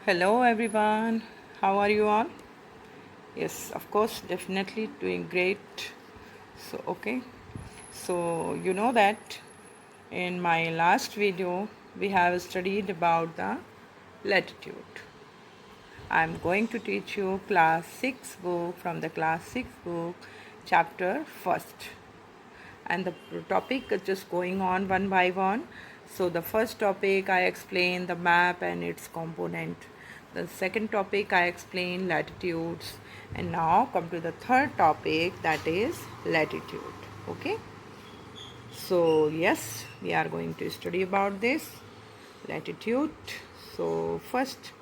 Hello everyone, how are you all? Yes, of course, definitely doing great. So you know that in my last video we have studied about the latitude. I'm going to teach you class 6 book from the class 6 book chapter first, and the topic is just going on one by one. So the first topic I explain the map and its component. The second topic I explain latitudes, and now come to the third topic, that is latitude. Okay, so yes, we are going to study about this latitude. So first,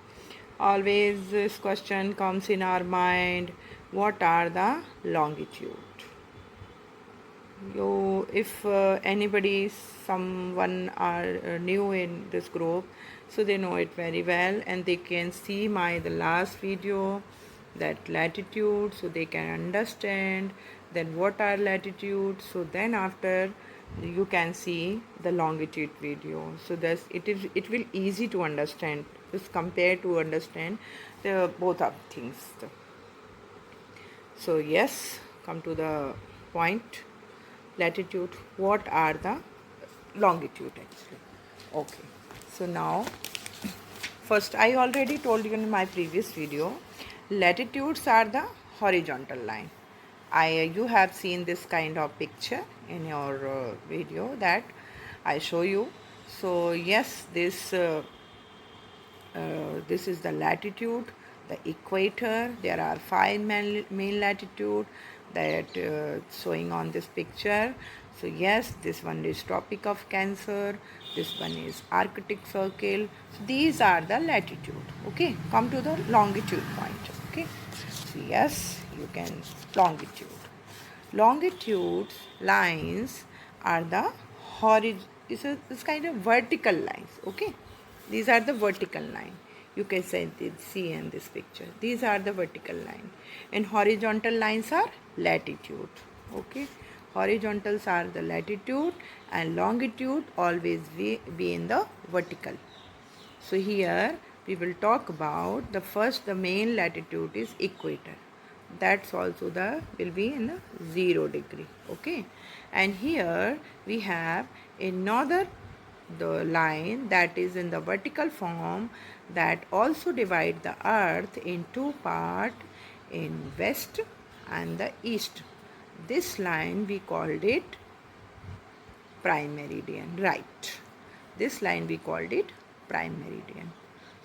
always this question comes in our mind: what are the longitude? You, if anybody, someone are new in this group, so they know it very well, and they can see my the last video, that latitude, so they can understand then what are latitude. So then after you can see the longitude video, so that's it will easy to understand, just compare to understand the both of things. So yes, come to the point. Latitude, what are the longitude actually? Okay, so now first, I already told you in my previous video, latitudes are the horizontal line. You have seen this kind of picture in your video that I show you. So yes, this is the latitude, the equator. There are five main latitude that showing on this picture. So yes, this one is Tropic of Cancer, this one is Arctic Circle. So these are the latitude. Okay, come to the longitude point. Okay, so yes, you can longitude. Longitudes lines are the horizontal. It's kind of vertical lines. Okay, these are the vertical line. You can see in this picture. These are the vertical line, and horizontal lines are latitude. Okay, horizontals are the latitude, and longitude always be in the vertical. So here we will talk about the main latitude is equator. That's also the will be in 0 degree. Okay, and here we have another the line that is in the vertical form that also divide the earth in two part, in west and the east. This line we called it prime meridian, right? This line we called it prime meridian.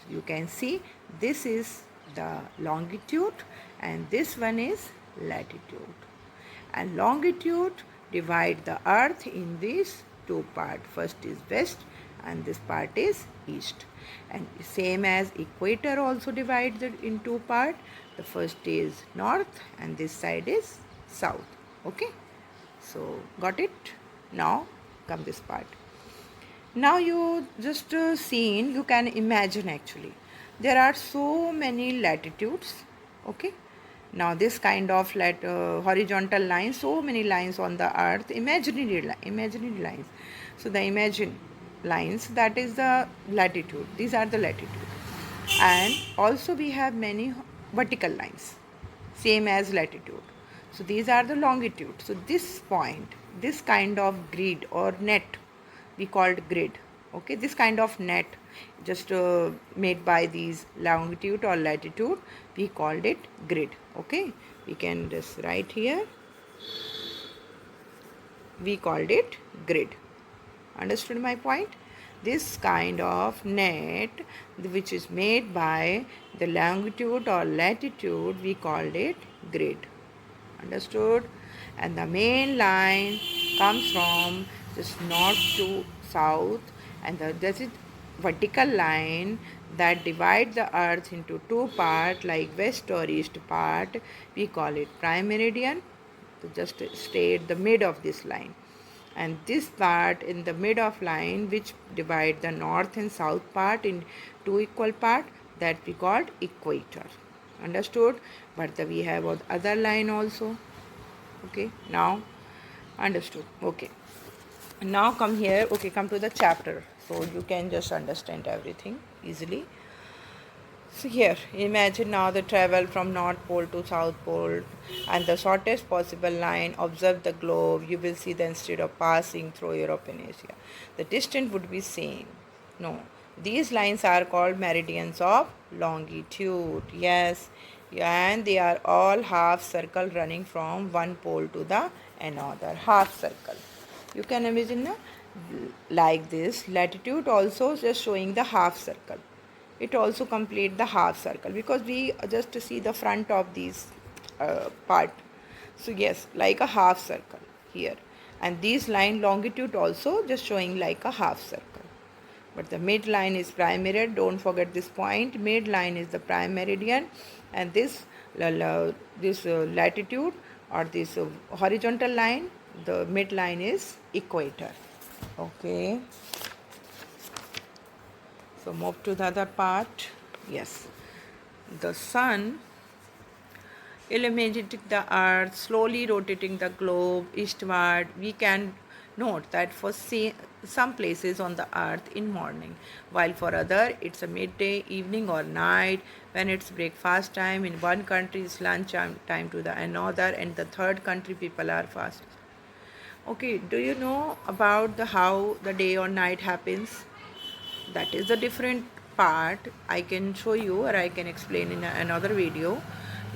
So you can see this is the longitude and this one is latitude. And longitude divide the earth in these two parts. First is west and this part is east. And same as equator also divides it in two parts. The first is north and this side is south. Okay, so got it? Now come this part. Now you just seen, you can imagine actually there are so many latitudes. Okay, now this kind of horizontal lines, so many lines on the earth, imaginary lines. So the imagine lines, that is the latitude. These are the latitude, and also we have many vertical lines, same as latitude. So these are the longitude. So this point, this kind of grid or net, we called grid. Okay, this kind of net just made by these longitude or latitude, we called it grid. Okay, we can just write here, we called it grid. Understood my point? This kind of net which is made by the longitude or latitude, we called it grid. Understood? And the main line comes from just north to south, and this is vertical line that divide the earth into two parts, like west or east part. We call it prime meridian. So just stay at the mid of this line, and this part in the mid of line which divide the north and south part in two equal part, that we called equator. Understood? But we have other line also. Okay, now understood. Okay, now come here. Okay, come to the chapter, so you can just understand everything easily. So here, imagine now the travel from North Pole to South Pole and the shortest possible line. Observe the globe. You will see that instead of passing through Europe and Asia, the distance would be same. No, these lines are called meridians of longitude. Yes, yeah, and they are all half circle running from one pole to the another. Half circle. You can imagine na? Like this. Latitude also just showing the half circle. It also complete the half circle because we just see the front of these part. So yes, like a half circle here, and this line longitude also just showing like a half circle. But the midline is prime meridian. Don't forget this point. Midline is the prime meridian, and this latitude or this horizontal line, the midline is equator. Okay. So move to the other part. Yes, the sun illuminating the earth, slowly rotating the globe eastward. We can note that for some places on the earth in morning, while for other it's a midday, evening or night. When it's breakfast time in one country, it's lunch time to the another, and the third country people are fast. Okay, do you know about the how the day or night happens? That is a different part. I can show you or I can explain in another video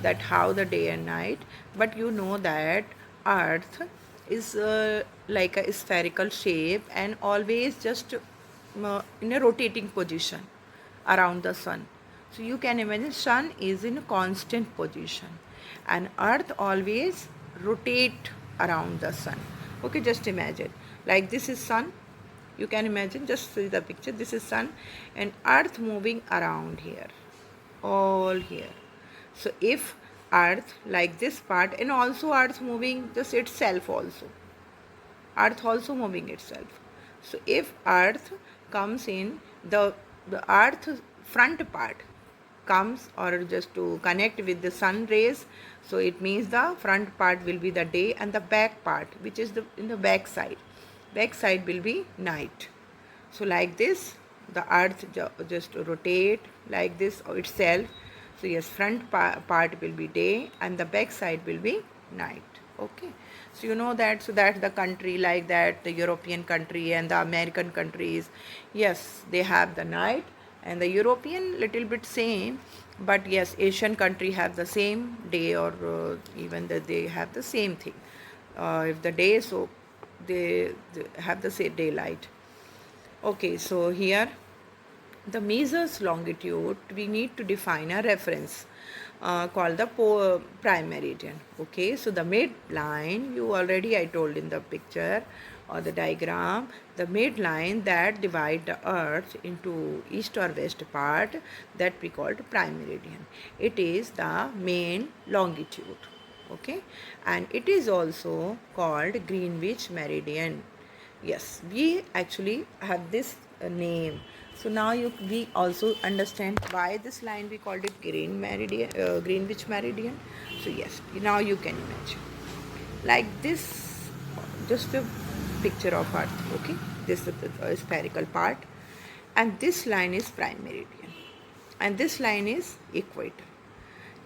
that how the day and night. But you know that earth is like a spherical shape and always just in a rotating position around the sun. So you can imagine sun is in a constant position and earth always rotate around the sun. Okay, just imagine like this is sun. You can imagine, just see the picture. This is sun and earth moving around here, all here. So if earth like this part, and also earth moving just itself also, earth also moving itself. So if earth comes in the earth front part comes or just to connect with the sun rays, so it means the front part will be the day and the back part, which is the in the back side will be night. So like this the earth just rotate like this itself. So yes, front part will be day and the back side will be night. Okay, so you know that. So that the country like that, the European country and the American countries, yes, they have the night, and the European little bit same, but yes, Asian country have the same day, or even that they have the same thing. If the day, so they have the same daylight. Okay, so here the measures longitude, we need to define a reference called the prime meridian. Okay, so the midline, you already I told in the picture or the diagram, the midline that divide the earth into east or west part, that we called prime meridian. It is the main longitude. Okay, and it is also called Greenwich meridian. Yes, we actually have this name. So now we also understand why this line we called it Greenwich meridian. So yes, now you can imagine like this, just a picture of earth. Okay, this is the spherical part, and this line is prime meridian, and this line is equator.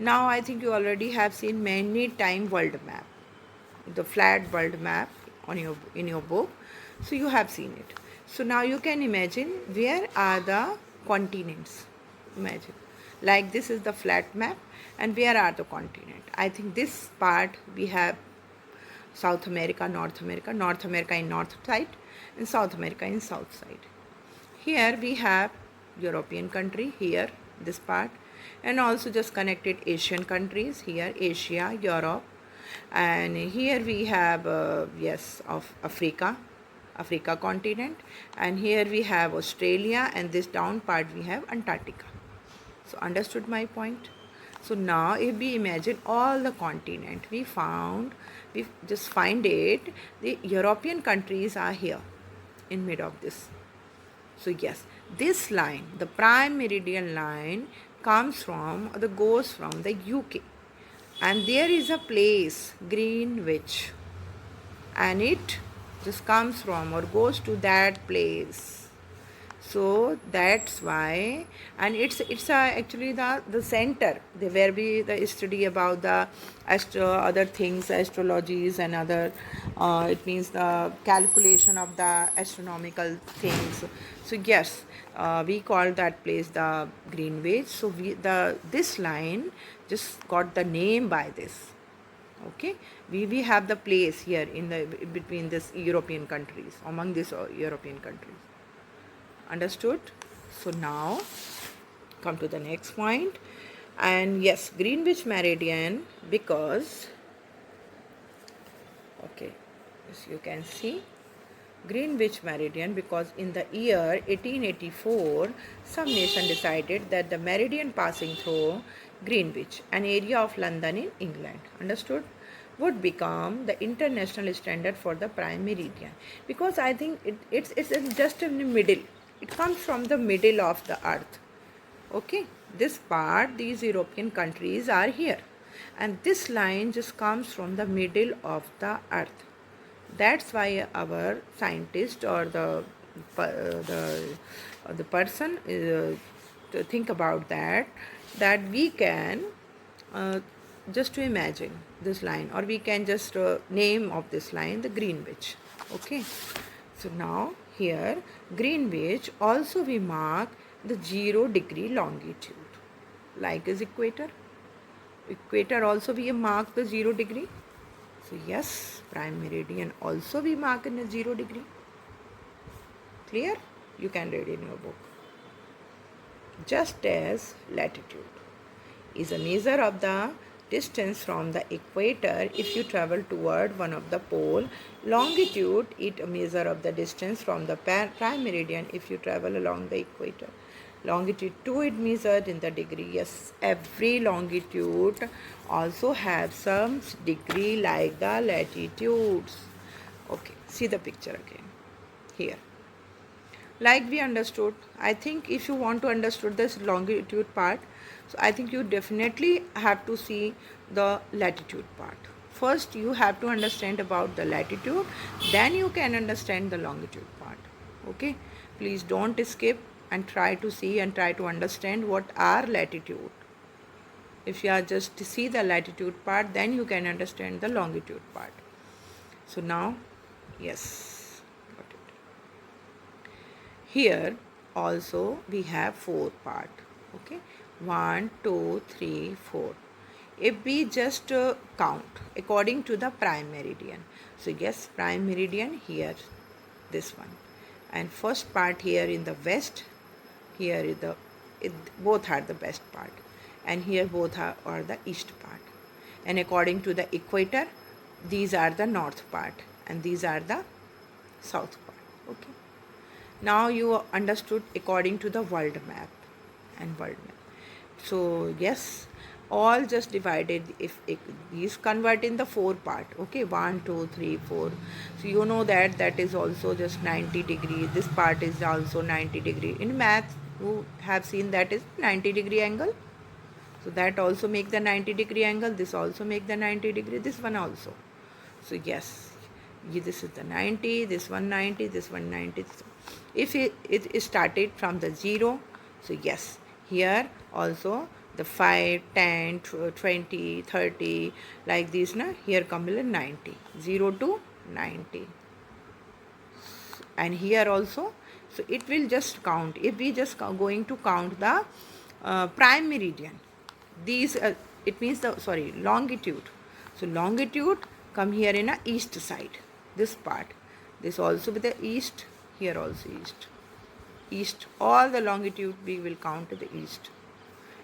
Now I think you already have seen many time world map, the flat world map on your in your book. So you have seen it. So now you can imagine where are the continents. Imagine like this is the flat map and where are the continent. I think this part we have South America, North America, North America in north side and South America in south side. Here we have European country here, this part, and also just connected Asian countries here, Asia, Europe, and here we have yes, of Africa continent, and here we have Australia, and this down part we have Antarctica. So understood my point? So now if we imagine all the continent we found, we just find it, the European countries are here in mid of this. So yes, this line, the prime meridian line, comes from or the goes from the UK, and there is a place Greenwich, and it just comes from or goes to that place. So that's why, and it's actually the center where we the study about the other things, astrologies and other it means the calculation of the astronomical things. So yes, we call that place the Greenwich. So this line just got the name by this. Okay, we have the place here in the between this European countries, among these European countries. Understood? So now come to the next point. And yes, Greenwich meridian, because okay, as you can see, Greenwich meridian, because in the year 1884 some nation decided that the meridian passing through Greenwich, an area of London in England, understood, would become the international standard for the prime meridian, because I think it's just in the middle. It comes from the middle of the earth. Okay, this part, these European countries are here, and this line just comes from the middle of the earth. That's why our scientist or the person to think about that we can uh, just to imagine this line, or we can just name of this line the Greenwich. Okay, so now here Greenwich also we mark the 0 degree longitude, like is equator also we mark the 0 degree. So yes, prime meridian also we mark in a 0 degree. Clear? You can read in your book. Just as latitude is a measure of the distance from the equator if you travel toward one of the pole, longitude is a measure of the distance from the prime meridian if you travel along the equator. Longitude too is measured in the degree. Yes, every longitude also have some degree like the latitudes. Okay, see the picture again here. Like we understood, I think if you want to understood this longitude part, so I think you definitely have to see the latitude part. First you have to understand about the latitude, then you can understand the longitude part. Okay, please don't skip and try to see and try to understand what are latitude. If you are just to see the latitude part, then you can understand the longitude part. So now, yes, got it. Here also we have 4 part. Okay, 1 2 3 4. If we just count according to the prime meridian, so yes, prime meridian here, this one, and first part here in the west, here is both are the best part, and here both are the east part, and according to the equator, these are the north part and these are the south part. Okay, now you understood according to the world map and world map. So yes, all just divided, if these convert in the 4 part. Okay, 1 2 3 4. So you know that is also just 90 degree, this part is also 90 degree. In math you have seen that is 90 degree angle, so that also make the 90 degree angle, this also make the 90 degree, this one also. So yes, this is the 90, this one 90, this one 90. If it started from the 0, so yes, here also the 5 10 20 30 like this na, here come 90, 0 to 90, and here also. So it will just count, if we just going to count the prime meridian, these it means the longitude. So longitude come here in a east side, this part, this also with the east, here also east, all the longitude we will count to the east,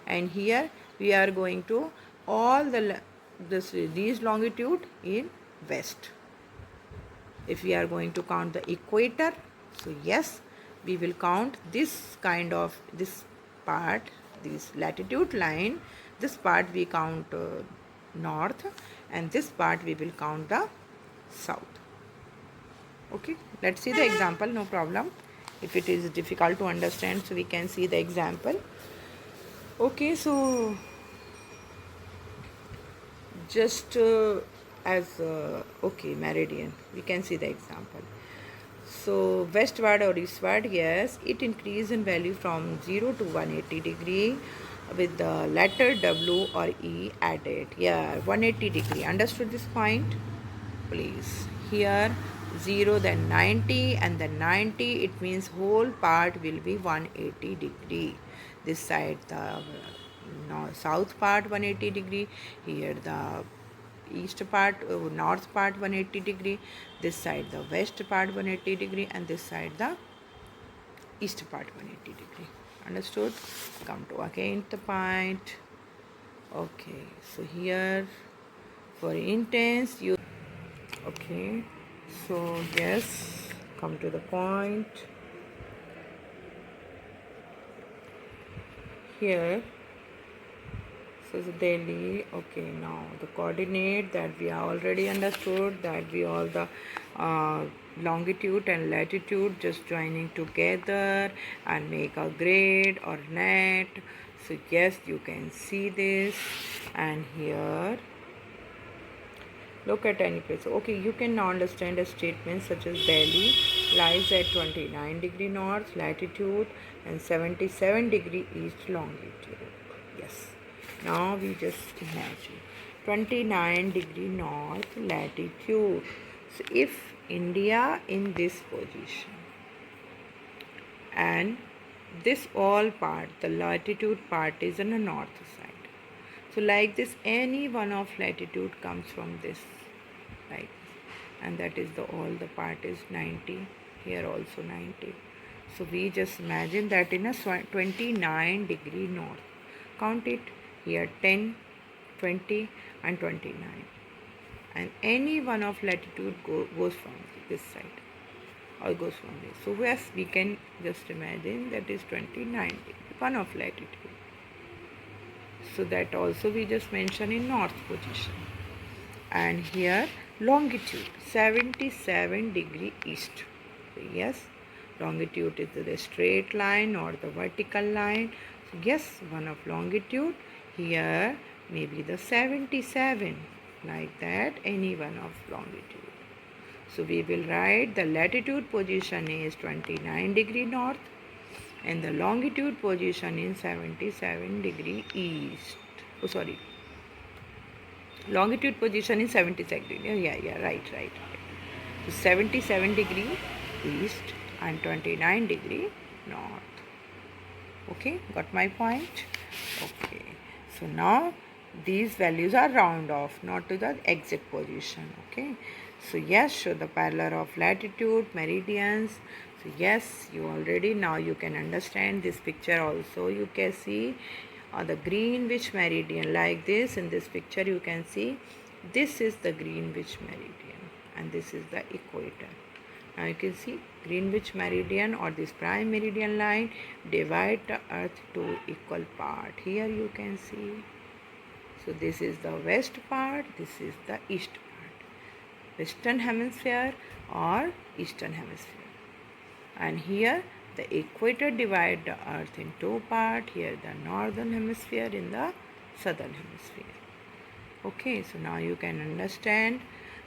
and here we are going to all these longitude in west. If we are going to count the equator, so yes, we will count this kind of this part, this latitude line, this part we count north, and this part we will count the south. Okay, let's see the example, no problem. If it is difficult to understand, so we can see the example. Okay, so just as okay, meridian, we can see the example. So westward or eastward, yes, it increase in value from 0 to 180 degree with the letter W or E added. Yeah, 180 degree. Understood this point? Please. Here 0 then 90 and then 90, it means whole part will be 180 degree. This side the south part 180 degree, here the east part north part 180 degree, this side the west part 180 degree, and this side the east part 180 degree. Understood? Come to again the point. Okay, so here for intense you, okay, so yes, come to the point. Here so the Delhi. Okay, now the coordinate that we are already understood, that we all the longitude and latitude just joining together and make a grid or net. So yes, you can see this, and here look at any place. Okay, you can now understand a statement such as Delhi lies at 29 degree north latitude and 77 degree east longitude. Yes. Now we just imagine 29 degree north latitude. So if India in this position and this all part, the latitude part is on the north side. So like this, any one of latitude comes from this, like this, and that is the all the part is 90. Here also 90. So we just imagine that in a 29 degree north. Count it here 10, 20 and 29. And any one of latitude goes from this side or goes from this. So yes, we can just imagine that is 29 degree, one of latitude. So that also we just mention in north position. And here longitude 77 degree east. So yes, longitude is the straight line or the vertical line. So yes, one of longitude, here maybe the 77, like that, any one of longitude. So we will write the latitude position is 29 degree north and the longitude position is 77 degree east. Oh sorry, longitude position is 77 degree. Yeah, right. So 77 degree east and 29 degree north. Okay, got my point? Okay, so now these values are round off, not to the exact position. Okay, so yes, show the parallel of latitude, meridians. So yes, you already now you can understand this picture also. You can see the Greenwich meridian like this. In this picture you can see this is the Greenwich meridian and this is the equator. Now you can see Greenwich meridian or this prime meridian line divide the earth to equal part. Here you can see. So this is the west part, this is the east part. Western hemisphere or eastern hemisphere. And here the equator divide the earth in two parts. Here the northern hemisphere in the southern hemisphere. Okay, so now you can understand,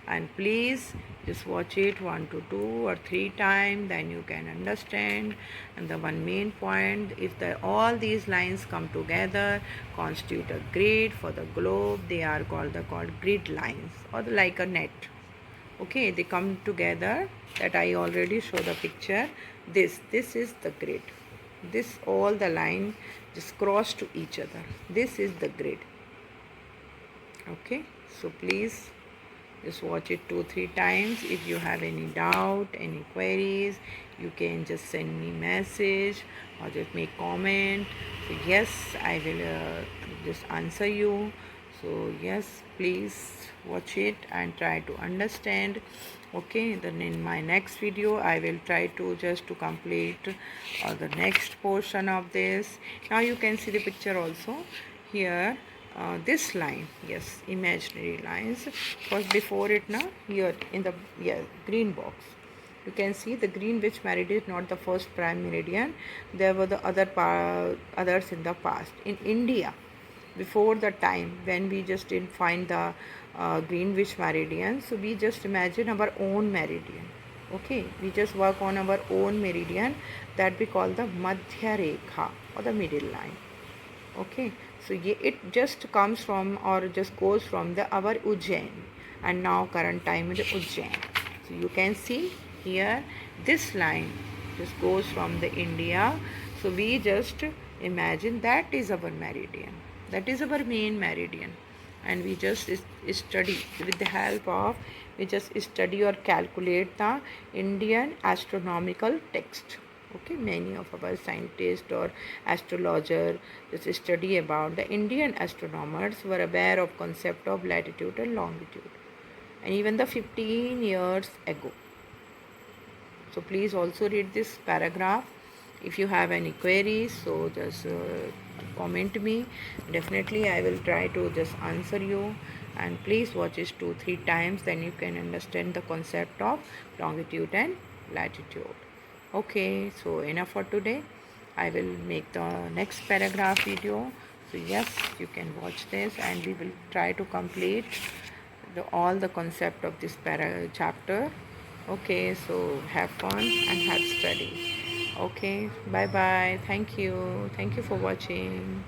and please just watch it 1 to 2 or 3 times, then you can understand. And the one main point, if all these lines come together constitute a grid for the globe, they are called grid lines or like a net. Okay, they come together, that I already show the picture. This is the grid. This all the line just cross to each other. This is the grid. Okay, so please just watch it 2-3 times. If you have any doubt, any queries, you can just send me message or just make comment. So yes, I will just answer you. So yes, please watch it and try to understand. Okay, then in my next video I will try to just to complete the next portion of this. Now you can see the picture also here. This line, yes, imaginary lines, because before it now here in the green box you can see the Greenwich meridian is not the first prime meridian. There were the others in the past in India. Before the time when we just didn't find the Greenwich meridian, so we just imagine our own meridian. Okay, we just work on our own meridian that we call the Madhya Rekha or the middle line. Okay, so it just comes from or just goes from the our Ujjain, and now current time is Ujjain. So you can see here this line just goes from the India. So we just imagine that is our meridian, that is our main meridian, and we just study with the help of, we just study or calculate the Indian astronomical text. Okay, many of our scientists or astrologer just study about the Indian astronomers were aware of concept of latitude and longitude, and even the 15 years ago. So please also read this paragraph. If you have any queries, so just comment me. Definitely I will try to just answer you, and please watch it 2-3 times, then you can understand the concept of longitude and latitude. Okay, so enough for today. I will make the next paragraph video. So yes, you can watch this, and we will try to complete all the concept of this chapter. Okay, so have fun and have study. Okay, bye bye. Thank you for watching.